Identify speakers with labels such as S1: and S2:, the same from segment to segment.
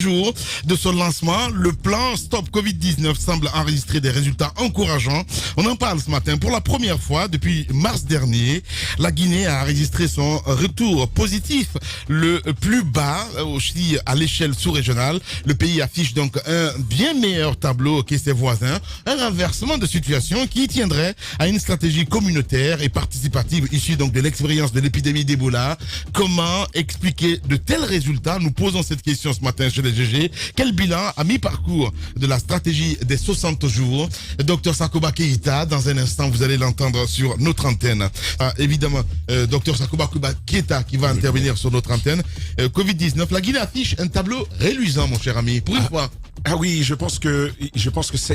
S1: Jour de son lancement, le plan Stop Covid-19 semble enregistrer des résultats encourageants. On en parle ce matin. Pour la première fois depuis mars dernier, la Guinée a enregistré son retour positif, le plus bas aussi à l'échelle sous-régionale. Le pays affiche donc un bien meilleur tableau que ses voisins, un renversement de situation qui tiendrait à une stratégie communautaire et participative issue donc de l'expérience de l'épidémie d'Ebola. Comment expliquer de tels résultats? Nous posons cette question ce matin chez les GG. Quel bilan à mi-parcours de la stratégie des 60 jours? Dr Sakoba Keita, dans un instant, vous allez l'entendre sur notre antenne. Évidemment, Dr Sakoba Keita qui va intervenir sur notre antenne. Covid-19, la Guinée affiche un tableau reluisant, mon cher ami, pour une fois.
S2: Ah oui, je pense que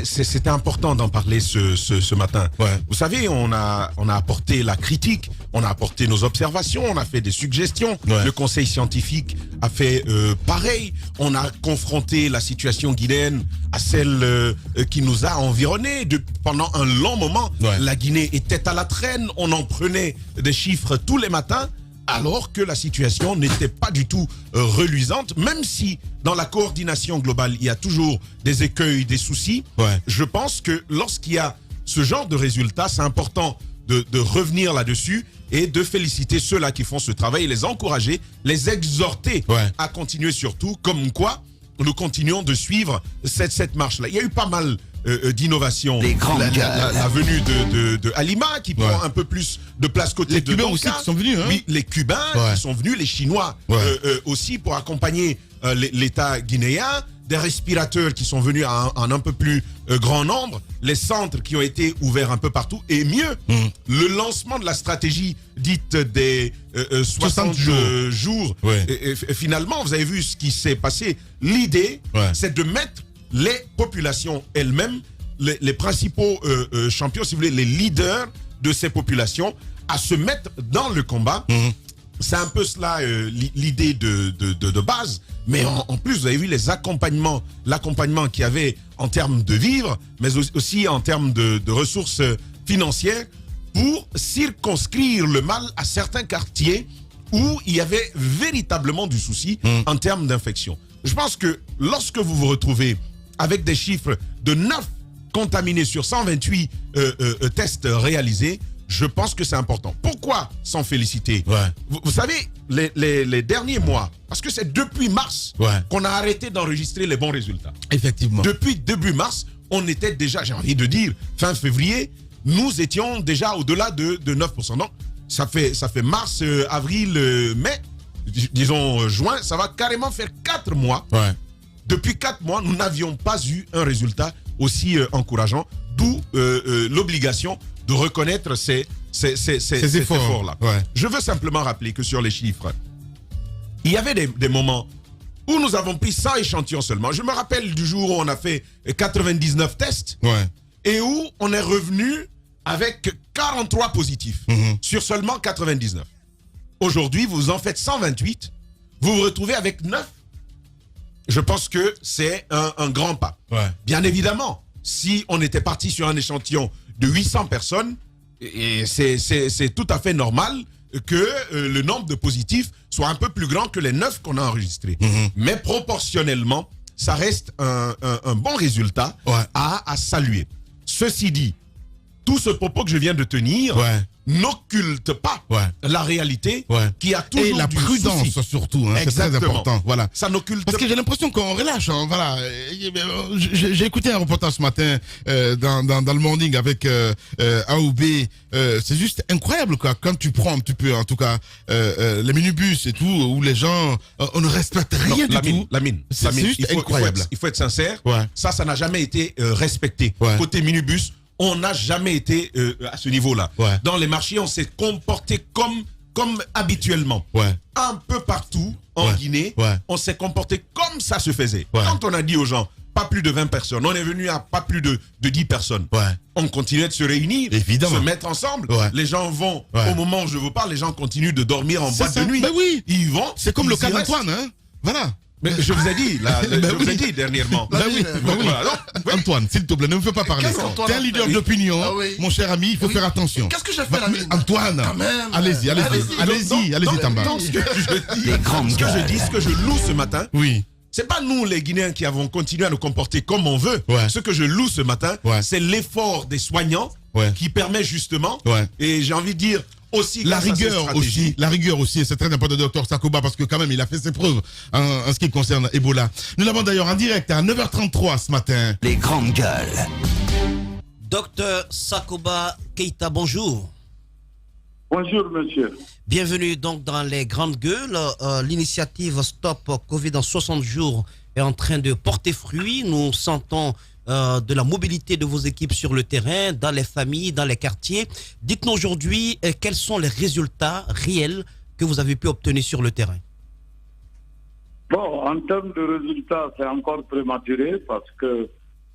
S2: c'était important d'en parler ce matin.
S1: Ouais.
S2: Vous savez, on a apporté la critique, on a apporté nos observations, on a fait des suggestions.
S1: Ouais.
S2: Le conseil scientifique a fait pareil. On a confronté la situation guinéenne à celle qui nous a environnés pendant un long moment.
S1: Ouais.
S2: La Guinée était à la traîne, on en prenait des chiffres tous les matins, alors que la situation n'était pas du tout reluisante, même si dans la coordination globale, il y a toujours des écueils, des soucis.
S1: Ouais.
S2: Je pense que lorsqu'il y a ce genre de résultats, c'est important de revenir là-dessus et de féliciter ceux-là qui font ce travail, et les encourager, les exhorter
S1: Ouais.
S2: à continuer surtout, comme quoi nous continuons de suivre cette marche-là. Il y a eu pas mal d'innovations. La venue de Halima qui prend un peu plus de place côté
S1: Les
S2: de
S1: Cubains
S2: Donka.
S1: aussi qui sont venus, hein?
S2: Oui, les Cubains
S1: Ouais.
S2: qui sont venus, les Chinois aussi pour accompagner l'État guinéen, des respirateurs qui sont venus en un peu plus grand nombre, les centres qui ont été ouverts un peu partout, et mieux, le lancement de la stratégie dite des 60 jours.
S1: Ouais.
S2: Et finalement, vous avez vu ce qui s'est passé. L'idée, c'est de mettre les populations elles-mêmes, les principaux champions, si vous voulez, les leaders de ces populations, à se mettre dans le combat. C'est un peu cela l'idée de base, mais en plus vous avez vu l'accompagnement qu'il y avait en termes de vivres, mais aussi en termes de ressources financières pour circonscrire le mal à certains quartiers où il y avait véritablement du souci en termes d'infection. Je pense que lorsque vous vous retrouvez avec des chiffres de 9 contaminés sur 128 tests réalisés, je pense que c'est important. Pourquoi s'en féliciter? Vous savez, les derniers mois, parce que c'est depuis mars qu'on a arrêté d'enregistrer les bons résultats.
S1: Effectivement.
S2: Depuis début mars, on était déjà, j'ai envie de dire, fin février, nous étions déjà au-delà de 9%. Donc, ça fait mars, avril, mai, disons juin, ça va carrément faire 4 mois. Depuis 4 mois, nous n'avions pas eu un résultat aussi encourageant, d'où l'obligation de reconnaître ces efforts-là. Je veux simplement rappeler que sur les chiffres, il y avait des moments où nous avons pris 100 échantillons seulement. Je me rappelle du jour où on a fait 99 tests et où on est revenu avec 43 positifs sur seulement 99. Aujourd'hui, vous en faites 128, vous vous retrouvez avec 9. Je pense que c'est un grand pas. Bien évidemment, si on était parti sur un échantillon de 800 personnes, et c'est tout à fait normal que le nombre de positifs soit un peu plus grand que les 9 qu'on a enregistrés. Mais proportionnellement, ça reste un bon résultat à saluer. Ceci dit, tout ce propos que je viens de tenir n'occulte pas la réalité qui a toujours
S1: et la
S2: du
S1: prudence
S2: souci.
S1: surtout, hein, c'est très important. Voilà.
S2: Ça n'occulte
S1: Parce que j'ai l'impression qu'on relâche. Hein, voilà. J'ai écouté un reportage ce matin dans le morning avec AOB. C'est juste incroyable quoi. Quand tu prends un petit peu, en tout cas, les minibus et tout, où les gens on ne respecte rien du tout. C'est juste incroyable.
S2: Il faut être sincère. Ça n'a jamais été respecté. Côté minibus, on n'a jamais été à ce niveau-là. Dans les marchés, on s'est comporté comme habituellement. Un peu partout en Guinée, on s'est comporté comme ça se faisait. Quand on a dit aux gens, pas plus de 20 personnes, on est venu à pas plus de 10 personnes. On continue de se réunir, se mettre ensemble. Les gens vont, au moment où je vous parle, les gens continuent de dormir en boîte de nuit.
S1: Ben oui.
S2: Ils vont.
S1: C'est comme le cas d'Antoine, hein. Voilà.
S2: Mais je vous ai dit, je vous ai dit dernièrement.
S1: Antoine, s'il te plaît, ne me fais pas parler. T'es un leader d'opinion, mon cher ami, il faut faire attention.
S3: Qu'est-ce que j'ai fait, l'ami?
S1: Antoine, allez-y, Tamba.
S2: Ce que je dis, ce que je loue ce matin, c'est pas nous les Guinéens qui avons continué à nous comporter comme on veut.
S1: Ouais.
S2: Ce que je loue ce matin,
S1: Ouais.
S2: c'est l'effort des soignants qui permet justement, et j'ai envie de dire aussi
S1: la rigueur aussi, et c'est très important de Dr Sakoba parce que quand même il a fait ses preuves en ce qui concerne Ebola. Nous l'avons d'ailleurs en direct à 9h33 ce matin.
S3: Les grandes gueules.
S4: Docteur Sakoba Keita, bonjour.
S5: Bonjour, monsieur.
S4: Bienvenue donc dans les grandes gueules. L'initiative Stop Covid en 60 jours est en train de porter fruit. Nous sentons de la mobilité de vos équipes sur le terrain, dans les familles, dans les quartiers. Dites-nous aujourd'hui quels sont les résultats réels que vous avez pu obtenir sur le terrain.
S5: Bon, en termes de résultats, c'est encore prématuré parce que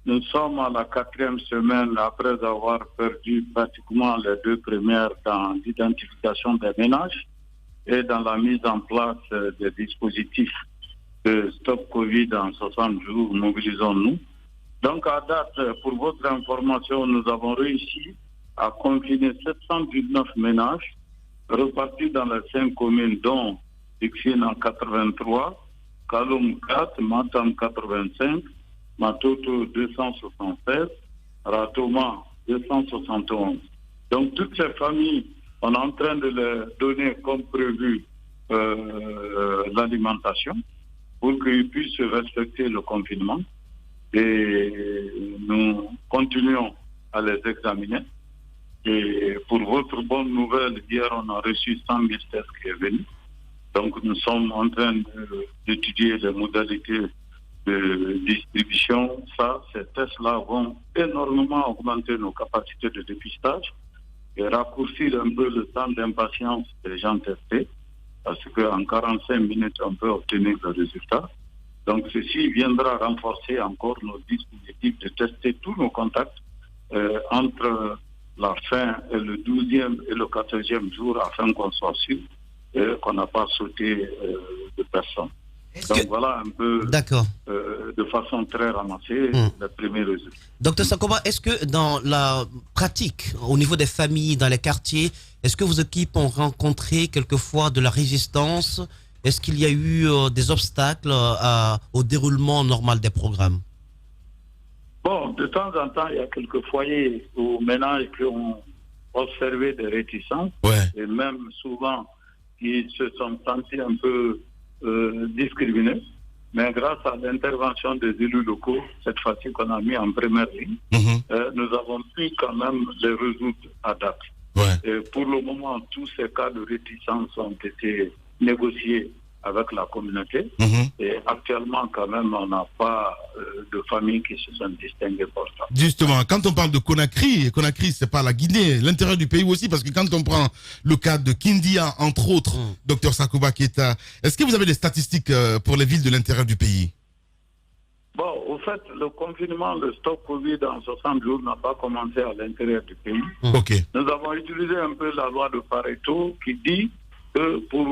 S5: nous sommes à la 4e semaine après avoir perdu pratiquement les 2 premières dans l'identification des ménages et dans la mise en place des dispositifs de Stop Covid en 60 jours, mobilisons-nous. Donc à date, pour votre information, nous avons réussi à confiner 719 ménages repartis dans les 5 communes dont Dixine en 83, Kaloum 4, Matam 85, Matoto 276, Ratoma 271. Donc toutes ces familles, on est en train de les donner comme prévu l'alimentation pour qu'ils puissent respecter le confinement. Et nous continuons à les examiner. Et pour votre bonne nouvelle, hier on a reçu 100 000 tests qui est venu. Donc nous sommes en train d'étudier les modalités de distribution. Ces tests-là vont énormément augmenter nos capacités de dépistage et raccourcir un peu le temps d'impatience des gens testés, parce qu'en 45 minutes, on peut obtenir le résultat. Donc ceci viendra renforcer encore nos dispositifs de tester tous nos contacts entre la fin et le 12e et le 14e jour afin qu'on soit sûr qu'on n'a pas sauté de personnes. Donc voilà un peu, de façon très ramassée, les premiers résultats.
S4: Docteur Sakoba, est-ce que dans la pratique, au niveau des familles, dans les quartiers, est-ce que vos équipes ont rencontré quelquefois de la résistance? Est-ce qu'il y a eu des obstacles au déroulement normal des programmes?
S5: Bon, de temps en temps, il y a quelques foyers ou ménages qui ont observé des réticences et même souvent qui se sont sentis un peu discriminés. Mais grâce à l'intervention des élus locaux, cette fois-ci qu'on a mis en première ligne, nous avons pu quand même les résoudre à date. Et pour le moment, tous ces cas de réticence ont été négociés avec la communauté. Et actuellement, quand même, on n'a pas de familles qui se sont distinguées pour ça.
S1: Justement, quand on parle de Conakry, c'est pas la Guinée, l'intérieur du pays aussi, parce que quand on prend le cas de Kindia, entre autres, Dr Sakoba Keita, est-ce que vous avez des statistiques pour les villes de l'intérieur du pays?
S5: Bon, au fait, le confinement, le stop Covid en 60 jours n'a pas commencé à l'intérieur du pays. Nous avons utilisé un peu la loi de Pareto qui dit que pour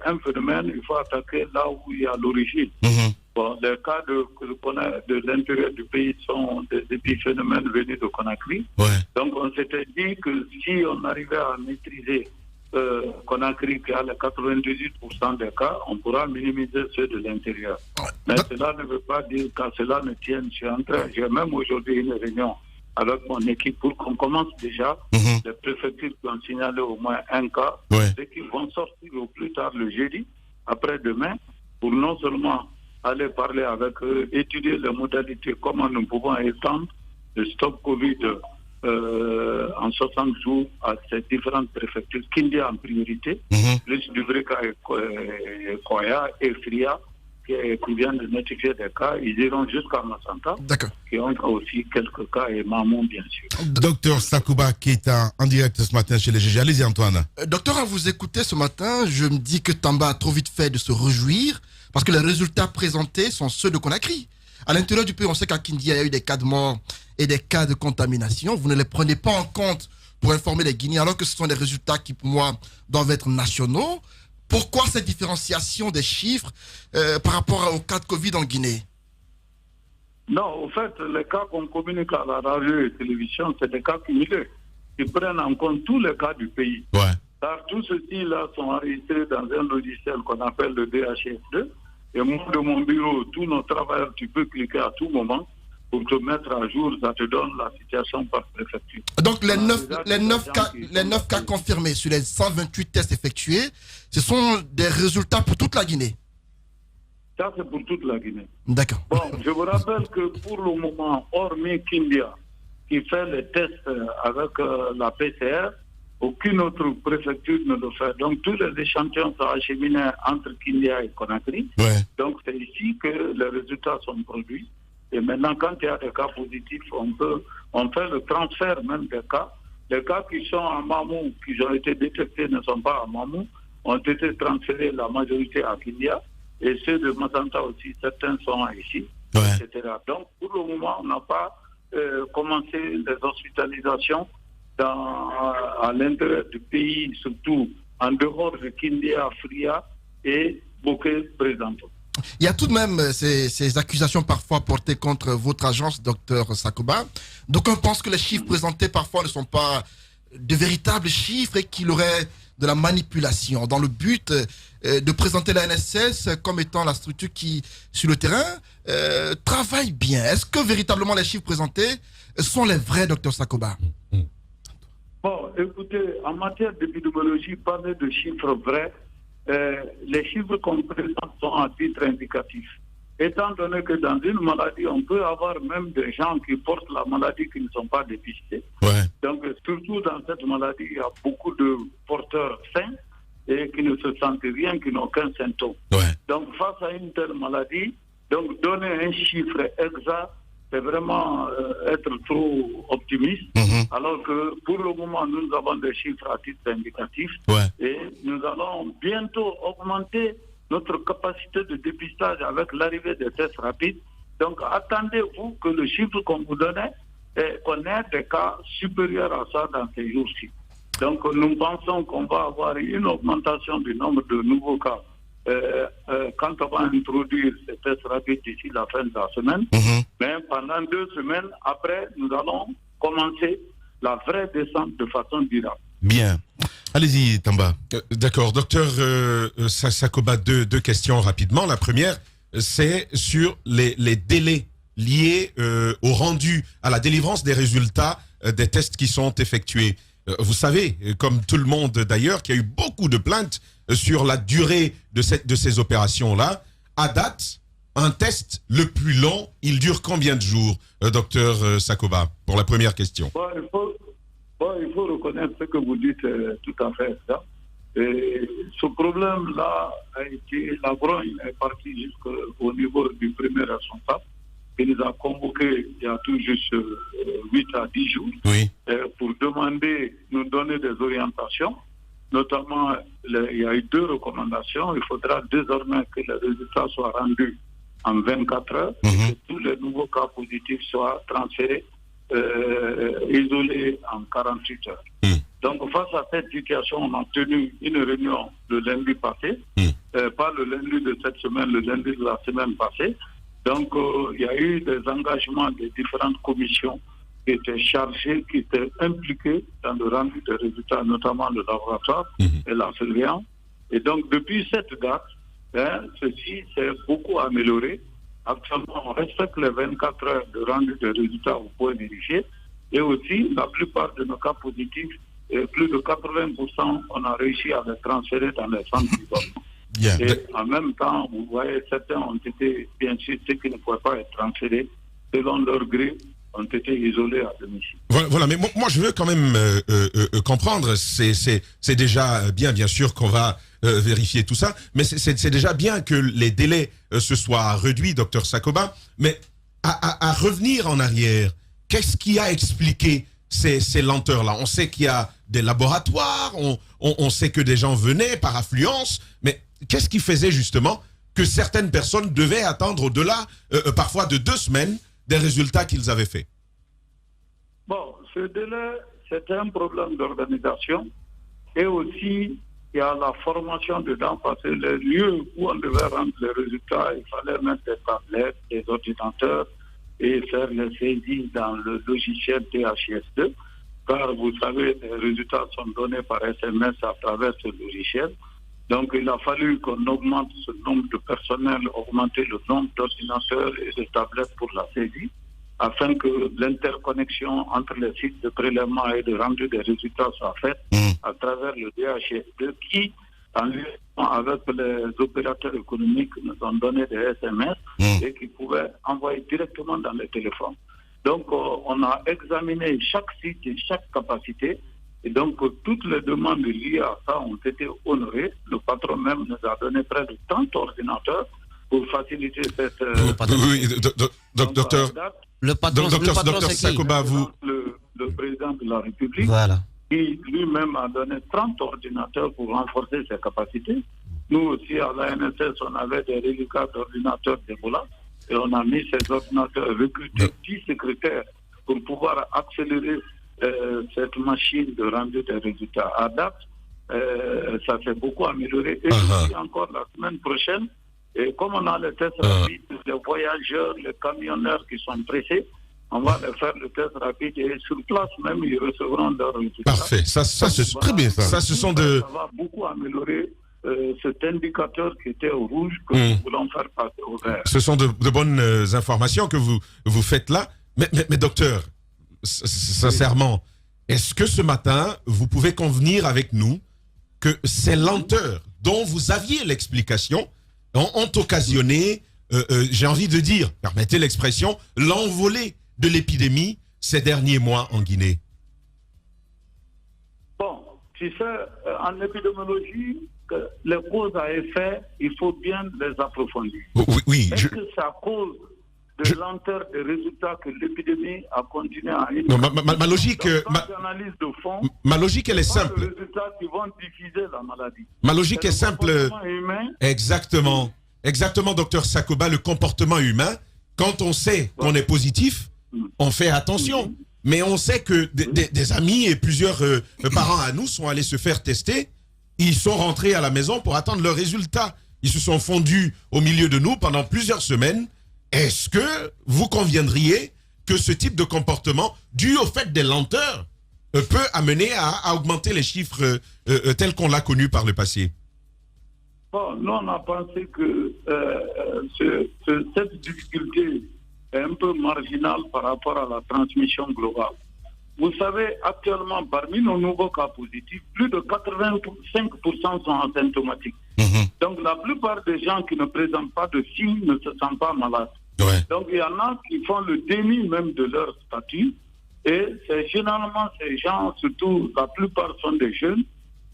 S5: un phénomène, il faut attaquer là où il y a l'origine. Bon, les cas de l'intérieur du pays sont des épiphénomènes venus de Conakry. Donc on s'était dit que si on arrivait à maîtriser Conakry qui a les 98% des cas, on pourra minimiser ceux de l'intérieur. Mais cela ne veut pas dire qu'à cela ne tienne. J'ai même aujourd'hui une réunion avec mon équipe pour qu'on commence déjà les préfectures qui ont signalé au moins un cas et qui vont sortir au plus tard le jeudi, après-demain, pour non seulement aller parler avec eux, étudier les modalités, comment nous pouvons étendre le stop Covid en 60 jours à ces différentes préfectures, Kindia en priorité, plus Dubrika et Koya et Fria, qui viennent de notifier des cas, ils iront jusqu'à Massanta, qui ont aussi quelques cas, et Mamon, bien sûr.
S1: Docteur Sakoba Keita, en direct ce matin chez les GG. Allez-y, Antoine.
S6: Docteur, à vous écouter ce matin, je me dis que Tamba a trop vite fait de se réjouir, parce que les résultats présentés sont ceux de Conakry. À l'intérieur du pays, on sait qu'à Kindia, il y a eu des cas de mort et des cas de contamination. Vous ne les prenez pas en compte pour informer les Guinéens, alors que ce sont des résultats qui, pour moi, doivent être nationaux. Pourquoi cette différenciation des chiffres par rapport au cas de Covid en Guinée?
S5: Non, au fait, les cas qu'on communique à la radio et télévision, c'est des cas cumulés. Ils prennent en compte tous les cas du pays. Car tous ceux-ci là sont enregistrés dans un logiciel qu'on appelle le DHS2 Et moi, de mon bureau, tous nos travailleurs, tu peux cliquer à tout moment pour te mettre à jour, ça te donne la situation par préfecture.
S6: Donc les 9 cas confirmés sur les 128 tests effectués, ce sont des résultats pour toute la Guinée.
S5: Ça, c'est pour toute la Guinée.
S6: D'accord.
S5: Bon, je vous rappelle que pour le moment, hormis Kindia, qui fait les tests avec la PCR, aucune autre préfecture ne le fait. Donc, tous les échantillons sont acheminés entre Kindia et Conakry.
S1: Ouais.
S5: Donc, c'est ici que les résultats sont produits. Et maintenant, quand il y a des cas positifs, on fait le transfert même des cas. Les cas qui sont à Mamou, qui ont été détectés, ne sont pas à Mamou, ont été transférés la majorité à Kindia. Et ceux de Matanta aussi, certains sont ici,
S1: Ouais.
S5: etc. Donc, pour le moment, on n'a pas commencé les hospitalisations à l'intérieur du pays, surtout en dehors de Kindia, Fria et Bokeh Présentement.
S6: Il y a tout de même ces accusations parfois portées contre votre agence, Dr Sakoba. Donc on pense que les chiffres présentés parfois ne sont pas de véritables chiffres et qu'il y aurait de la manipulation dans le but de présenter la NSS comme étant la structure qui, sur le terrain, travaille bien. Est-ce que véritablement les chiffres présentés sont les vrais, Dr Sakoba?
S5: Bon, écoutez, en matière d'épidémiologie, parler de chiffres vrais, les chiffres qu'on présente sont à titre indicatif. Étant donné que dans une maladie, on peut avoir même des gens qui portent la maladie qui ne sont pas dépistés.
S1: Ouais.
S5: Donc, surtout dans cette maladie, il y a beaucoup de porteurs sains et qui ne se sentent rien, qui n'ont aucun symptôme.
S1: Ouais.
S5: Donc, face à une telle maladie, donc donner un chiffre exact, c'est vraiment être trop optimiste. Alors que pour le moment, nous avons des chiffres à titre indicatif.
S1: Ouais.
S5: Et nous allons bientôt augmenter notre capacité de dépistage avec l'arrivée des tests rapides. Donc, attendez-vous que le chiffre qu'on vous donnait, qu'on ait des cas supérieurs à ça dans ces jours-ci. Donc, nous pensons qu'on va avoir une augmentation du nombre de nouveaux cas quand on va introduire ces tests rapides d'ici la fin de la semaine. Mais pendant 2 semaines, après, nous allons commencer la vraie descente de façon durable.
S1: Bien. Allez-y, Tamba.
S2: D'accord, docteur Sakoba, deux questions rapidement. La première, c'est sur les délais liés au rendu, à la délivrance des résultats des tests qui sont effectués. Vous savez, comme tout le monde d'ailleurs, qu'il y a eu beaucoup de plaintes sur la durée de ces opérations-là. À date, un test le plus long, il dure combien de jours, docteur Sakoba, pour la première question?
S5: Il faut reconnaître ce que vous dites tout à fait. Ça. Et ce problème-là a été, la grogne est partie jusqu'au niveau du premier responsable, qui nous a convoqués il y a tout juste 8 à 10 jours pour nous donner des orientations. Notamment, il y a eu 2 recommandations. Il faudra désormais que les résultats soient rendus en 24 heures et que tous les nouveaux cas positifs soient transférés, isolés en 48 heures. Donc, face à cette situation, on a tenu une réunion le lundi passé, pas le lundi de cette semaine, le lundi de la semaine passée. Donc, il y a eu des engagements des différentes commissions qui étaient chargées, qui étaient impliquées dans le rendu des résultats, notamment le laboratoire et la surveillance. Et donc, depuis cette date, ceci s'est beaucoup amélioré. Actuellement, on respecte les 24 heures de rendu des résultats au point vérifié. Et aussi, la plupart de nos cas positifs, plus de 80%, on a réussi à les transférer dans les centres d'isolement. Et en même temps, vous voyez, certains ont été, bien sûr, ceux qui ne pouvaient pas être transférés, selon leur gré, ont été isolés à domicile.
S2: Voilà, mais moi je veux quand même comprendre, c'est déjà bien sûr qu'on va vérifier tout ça, mais c'est déjà bien que les délais se soient réduits, docteur Sakoba, mais à revenir en arrière, qu'est-ce qui a expliqué ces lenteurs-là? On sait qu'il y a des laboratoires, on sait que des gens venaient par affluence, mais qu'est-ce qui faisait justement que certaines personnes devaient attendre au-delà, parfois de 2 semaines, des résultats qu'ils avaient faits?
S5: Bon, ce délai, c'était un problème d'organisation et aussi il y a la formation dedans parce que les lieux où on devait rendre les résultats, il fallait mettre des tablettes, des ordinateurs et faire les saisies dans le logiciel DHIS2 car vous savez, les résultats sont donnés par SMS à travers ce logiciel Donc, il a fallu qu'on augmente ce nombre de personnel, augmenter le nombre d'ordinateurs et de tablettes pour la saisie, afin que l'interconnexion entre les sites de prélèvement et de rendu des résultats soit faite à travers le DHS2 qui, en liaison avec les opérateurs économiques, nous ont donné des SMS et qui pouvaient envoyer directement dans les téléphones. Donc, on a examiné chaque site et chaque capacité. Et donc, toutes les demandes liées à ça ont été honorées. Le patron même nous a donné près de 30 ordinateurs pour faciliter cette...
S2: oui, docteur.
S4: Le patron,
S2: docteur Sakoba, vous...
S5: Le président de la République,
S4: voilà,
S5: qui lui-même a donné 30 ordinateurs pour renforcer ses capacités. Nous aussi, à l'ANSS, on avait des reliquats d'ordinateurs d'Ebola et on a mis ces ordinateurs, recrutés 10 secrétaires pour pouvoir accélérer cette machine de rendu des résultats. À date, ça s'est beaucoup amélioré. Et puis encore la semaine prochaine, et comme on a les tests rapides, les voyageurs, les camionneurs qui sont pressés, on va leur faire le test rapide et sur place même, ils recevront leurs résultats.
S2: Parfait, ça c'est très bien ça. Ça
S5: va beaucoup améliorer cet indicateur qui était au rouge que nous voulons faire passer au vert.
S2: Ce sont de bonnes informations que vous faites là. Mais docteur, sincèrement, est-ce que ce matin, vous pouvez convenir avec nous que ces lenteurs dont vous aviez l'explication ont occasionné, j'ai envie de dire, permettez l'expression, l'envolée de l'épidémie ces derniers mois en Guinée?
S5: Bon, tu sais, en épidémiologie, les causes à effet, il faut bien les approfondir.
S2: Oui.
S5: Est-ce que c'est à cause de lenteur des résultats que l'épidémie a continué à
S2: non, ma logique,
S5: analyse de fond,
S2: ma logique, elle est simple.
S5: Les résultats qui vont diffuser la maladie.
S2: Ma logique est simple.
S5: Humain.
S2: Exactement, docteur Sakoba, le comportement humain. Quand on sait qu'on est positif, on fait attention. Mais on sait que des amis et plusieurs parents à nous sont allés se faire tester. Ils sont rentrés à la maison pour attendre leurs résultats. Ils se sont fondus au milieu de nous pendant plusieurs semaines. Est-ce que vous conviendriez que ce type de comportement, dû au fait des lenteurs, peut amener à augmenter les chiffres tels qu'on l'a connu par le passé?
S5: Bon, nous, on a pensé que cette difficulté est un peu marginale par rapport à la transmission globale. Vous savez, actuellement, parmi nos nouveaux cas positifs, plus de 85% sont asymptomatiques. Donc, la plupart des gens qui ne présentent pas de signes ne se sentent pas malades. Donc, il y en a qui font le déni même de leur statut. Et c'est généralement ces gens, surtout la plupart sont des jeunes.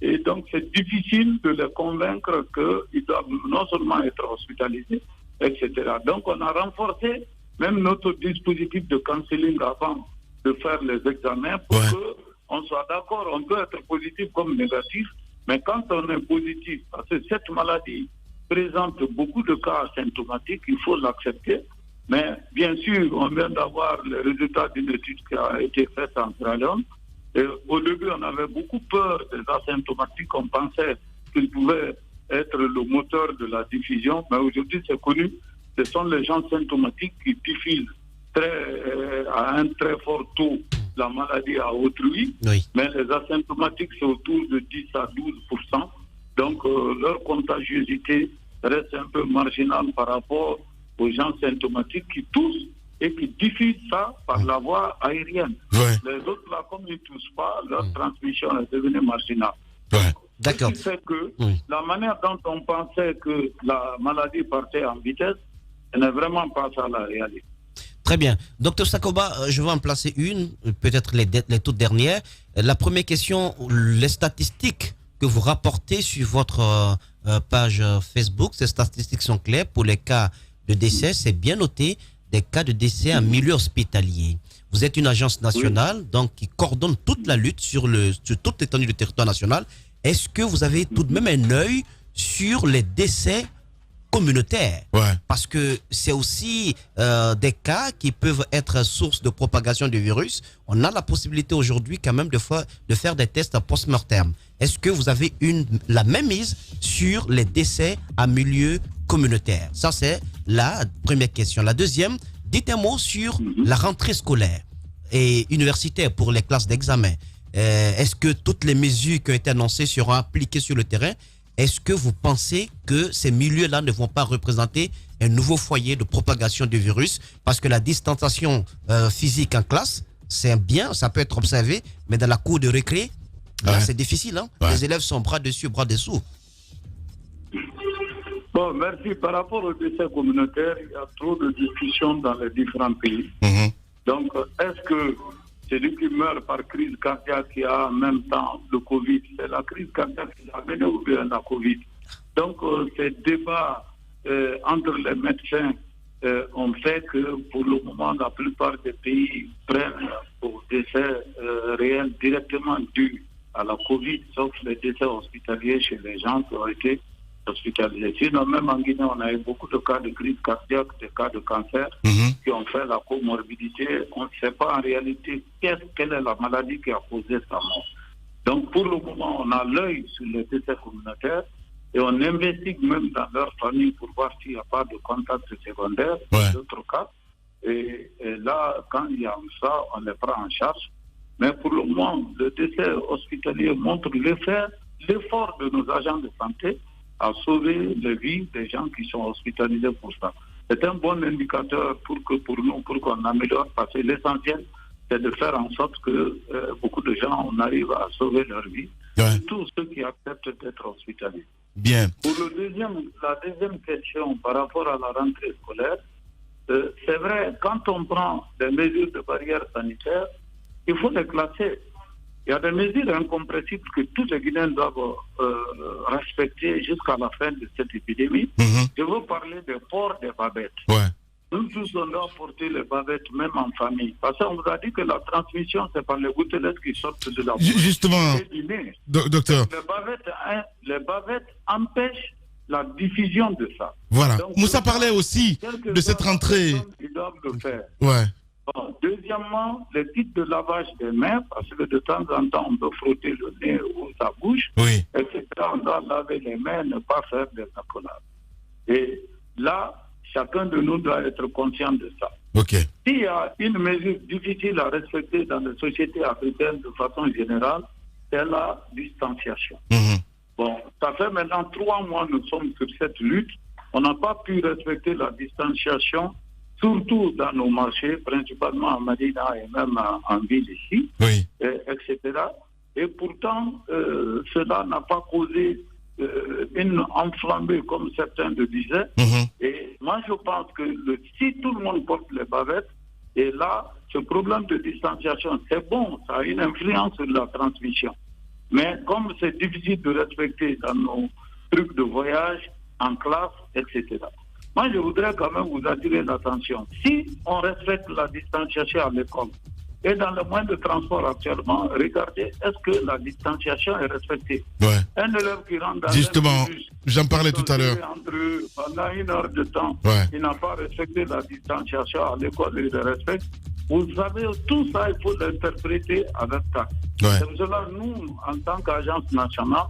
S5: Et donc, c'est difficile de les convaincre qu'ils doivent non seulement être hospitalisés, etc. Donc, on a renforcé même notre dispositif de counseling avant de faire les examens pour qu'on soit d'accord. On peut être positif comme négatif, mais quand on est positif, parce que cette maladie présente beaucoup de cas asymptomatiques, il faut l'accepter. Mais bien sûr, on vient d'avoir les résultats d'une étude qui a été faite en Sierra Leone. Et au début, on avait beaucoup peur des asymptomatiques. On pensait qu'ils pouvaient être le moteur de la diffusion. Mais aujourd'hui, c'est connu. Ce sont les gens symptomatiques qui diffusent à un très fort taux la maladie à autrui. Mais les asymptomatiques, c'est autour de 10 à 12%. Donc, leur contagiosité reste un peu marginale par rapport aux gens symptomatiques qui toussent et qui diffusent ça par la voie aérienne. Les autres, là, comme ils ne toussent pas, leur transmission est devenue marginale.
S4: D'accord.
S5: Ce qui fait que la manière dont on pensait que la maladie partait en vitesse, ce n'est vraiment pas ça la réalité.
S4: Très bien. Docteur Sakoba, je vais en placer une, peut-être les toutes dernières. La première question, les statistiques que vous rapportez sur votre page Facebook, ces statistiques sont claires. Pour les cas de décès, c'est bien noté, des cas de décès en milieu hospitalier. Vous êtes une agence nationale donc qui coordonne toute la lutte sur toute l'étendue du territoire national. Est-ce que vous avez tout de même un œil sur les décès communautaires? Parce que c'est aussi des cas qui peuvent être source de propagation du virus. On a la possibilité aujourd'hui quand même de faire des tests post-mortem. Est-ce que vous avez la même mise sur les décès à milieu communautaire? Ça, c'est la première question. La deuxième, dites un mot sur la rentrée scolaire et universitaire pour les classes d'examen. Est-ce que toutes les mesures qui ont été annoncées seront appliquées sur le terrain? est-ce que vous pensez que ces milieux-là ne vont pas représenter un nouveau foyer de propagation du virus? Parce que la distanciation physique en classe, c'est bien, ça peut être observé, mais dans la cour de récré, c'est difficile. Hein? Les élèves sont bras dessus, bras dessous.
S5: Bon, merci. Par rapport au décès communautaire, il y a trop de discussions dans les différents pays. Donc, est-ce que celui qui meurt par crise cardiaque qui a en même temps le Covid, c'est la crise cardiaque qui l'a amené ou bien la Covid? Donc, ces débats entre les médecins ont fait que, pour le moment, la plupart des pays prennent au décès réel directement dû à la Covid, sauf les décès hospitaliers chez les gens qui ont été hospitalisés. Sinon, même en Guinée, on a eu beaucoup de cas de crise cardiaque, des cas de cancer qui ont fait la comorbidité. On ne sait pas en réalité quelle est la maladie qui a causé sa mort. Donc, pour le moment, on a l'œil sur les décès communautaires et on investigue même dans leur famille pour voir s'il n'y a pas de contact secondaire, d'autres cas. Et là, quand il y a ça, on les prend en charge. Mais pour le moment, le décès hospitalier montre l'effort de nos agents de santé à sauver les vies des gens qui sont hospitalisés pour ça. C'est un bon indicateur pour nous, pour qu'on améliore, parce que l'essentiel, c'est de faire en sorte que beaucoup de gens, on arrive à sauver leur vie, tous ceux qui acceptent d'être hospitalisés.
S1: Bien.
S5: Pour la deuxième question par rapport à la rentrée scolaire, c'est vrai, quand on prend des mesures de barrière sanitaire, il faut les classer. Il y a des mesures incompressibles que tous les Guinéens doivent respecter jusqu'à la fin de cette épidémie. Je veux parler du port des babettes. Nous tous, on doit porter les babettes, même en famille. Parce qu'on vous a dit que la transmission, c'est par les gouttelettes qui sortent de la bouche.
S1: Justement, docteur.
S5: Les bavettes empêchent la diffusion de ça.
S1: Voilà.
S5: Donc,
S1: Moussa parlait aussi de cette rentrée.
S5: Ils doivent le faire. Bon, deuxièmement, les kits de lavage des mains, parce que de temps en temps, on peut frotter le nez ou sa bouche, etc. On doit laver les mains, ne pas faire des accolades. Et là, chacun de nous doit être conscient de ça. S'il y a une mesure difficile à respecter dans les sociétés africaines de façon générale, c'est la distanciation. Bon, ça fait maintenant 3 mois que nous sommes sur cette lutte. On n'a pas pu respecter la distanciation, surtout dans nos marchés, principalement à Madina et même en ville ici, etc. Et pourtant, cela n'a pas causé une enflammée comme certains le disaient. Et moi, je pense que si tout le monde porte les bavettes, et là, ce problème de distanciation, c'est bon, ça a une influence sur la transmission. Mais comme c'est difficile de respecter dans nos trucs de voyage, en classe, etc. Moi, je voudrais quand même vous attirer l'attention. Si on respecte la distanciation à l'école et dans le moyen de transport actuellement, regardez, est-ce que la distanciation est respectée? Un élève qui rentre dans
S1: justement,
S5: bus,
S1: j'en parlais tout à l'heure.
S5: Pendant 1 heure de temps, il n'a pas respecté la distanciation à l'école, il le respecte. Vous savez, tout ça, il faut l'interpréter avec ça. C'est pour cela, nous, en tant qu'agence nationale,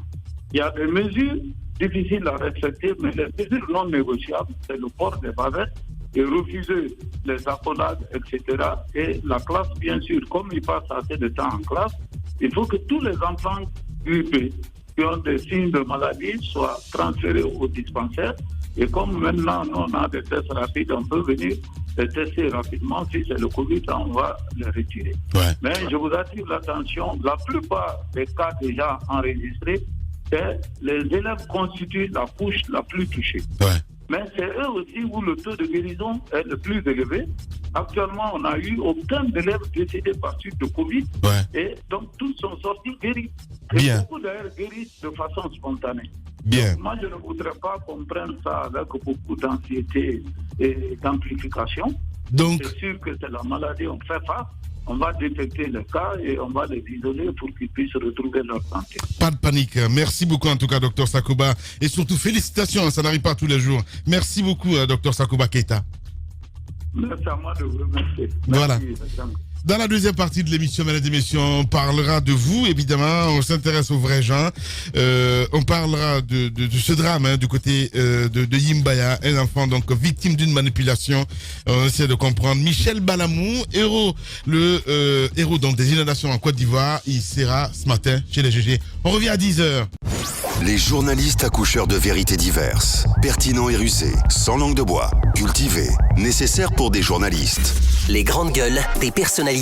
S5: il y a des mesures difficiles à respecter, mais les mesures non négociables, c'est le port des bavettes et refuser les accolades, etc. Et la classe, bien sûr, comme il passe assez de temps en classe, il faut que tous les enfants grippés qui ont des signes de maladie soient transférés au dispensaire. Et comme maintenant, nous, on a des tests rapides, on peut venir les tester rapidement. Si c'est le Covid, on va les retirer. Mais je vous attire l'attention, la plupart des cas déjà enregistrés, c'est les élèves constituent la couche la plus touchée. Mais c'est eux aussi où le taux de guérison est le plus élevé. Actuellement, on n'a eu aucun élève décédé par suite de Covid. Et donc, tous sont sortis guéris. Et beaucoup d'ailleurs guérissent de façon spontanée. Donc, moi, je ne voudrais pas qu'on prenne ça avec beaucoup d'anxiété et d'amplification. Donc, c'est sûr que c'est la maladie, on fait face. On va détecter les cas et on va les isoler pour qu'ils puissent retrouver leur santé.
S1: Pas de panique. Merci beaucoup en tout cas, Dr Sakouba. Et surtout, félicitations, ça n'arrive pas tous les jours. Merci beaucoup, Dr Sakouba Keita.
S5: Merci à moi de vous remercier.
S1: Voilà. Dans la deuxième partie de l'émission, mesdames et messieurs, on parlera de vous, évidemment. On s'intéresse aux vrais gens. On parlera de ce drame du côté de Yimbaya, un enfant donc victime d'une manipulation. On essaie de comprendre. Michel Balamou, le héros donc des inondations en Côte d'Ivoire, il sera ce matin chez les GG. On revient à 10h.
S3: Les journalistes accoucheurs de vérités diverses, pertinents et rusés, sans langue de bois, cultivés, nécessaires pour des journalistes.
S7: Les grandes gueules des personnalités